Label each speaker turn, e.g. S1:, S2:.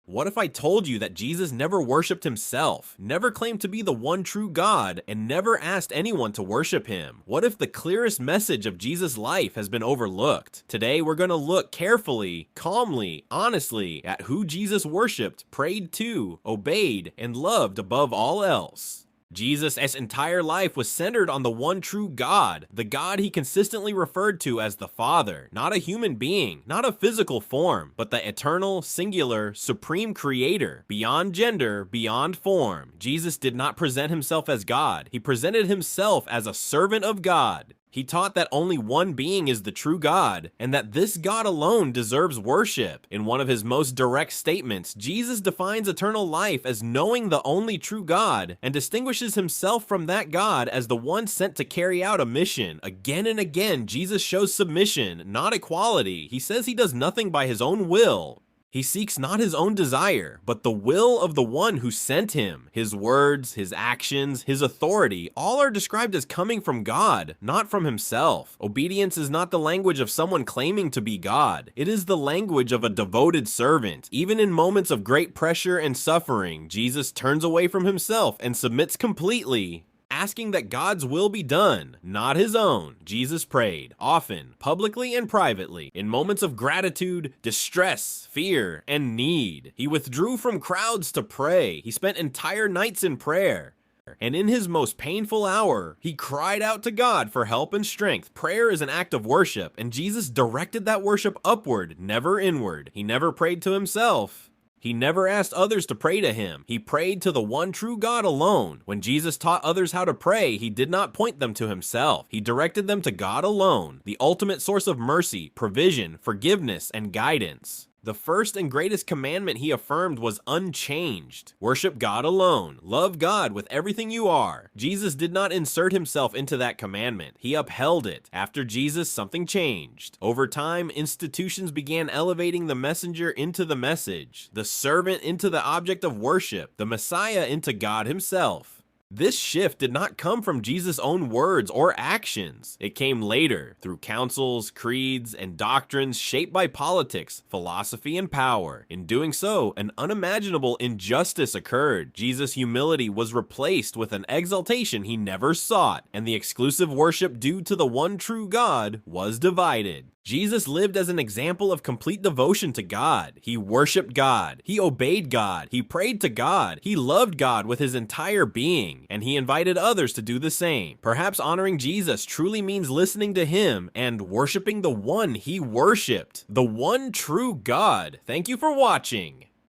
S1: What if I told you that Jesus never worshipped himself, never claimed to be the one true God, and never asked anyone to worship him? What if the clearest message of Jesus' life has been overlooked? Today we're going to look carefully, calmly, honestly at who Jesus worshipped, prayed to, obeyed, and loved above all else. Jesus' entire life was centered on the one true God, the God he consistently referred to as the Father, not a human being, not a physical form, but the eternal, singular, supreme creator, beyond gender, beyond form. Jesus did not present himself as God, he presented himself as a servant of God. He taught that only one being is the true God, and that this God alone deserves worship. In one of his most direct statements, Jesus defines eternal life as knowing the only true God, and distinguishes himself from that God as the one sent to carry out a mission. Again and again, Jesus shows submission, not equality. He says he does nothing by his own will. He seeks not his own desire, but the will of the one who sent him. His words, his actions, his authority, all are described as coming from God, not from himself. Obedience is not the language of someone claiming to be God. It is the language of a devoted servant. Even in moments of great pressure and suffering, Jesus turns away from himself and submits completely, asking that God's will be done, not his own. Jesus prayed, often, publicly and privately, in moments of gratitude, distress, fear, and need. He withdrew from crowds to pray. He spent entire nights in prayer. And in his most painful hour, he cried out to God for help and strength. Prayer is an act of worship, and Jesus directed that worship upward, never inward. He never prayed to himself. He never asked others to pray to him. He prayed to the one true God alone. When Jesus taught others how to pray, he did not point them to himself. He directed them to God alone, the ultimate source of mercy, provision, forgiveness, and guidance. The first and greatest commandment he affirmed was unchanged. Worship God alone. Love God with everything you are. Jesus did not insert himself into that commandment. He upheld it. After Jesus, something changed. Over time, institutions began elevating the messenger into the message, the servant into the object of worship, the Messiah into God himself. This shift did not come from Jesus' own words or actions. It came later, through councils, creeds, and doctrines shaped by politics, philosophy, and power. In doing so, an unimaginable injustice occurred. Jesus' humility was replaced with an exaltation he never sought, and the exclusive worship due to the one true God was divided. Jesus lived as an example of complete devotion to God. He worshiped God. He obeyed God. He prayed to God. He loved God with his entire being, and he invited others to do the same. Perhaps honoring Jesus truly means listening to him and worshiping the one he worshiped, the one true God. Thank you for watching.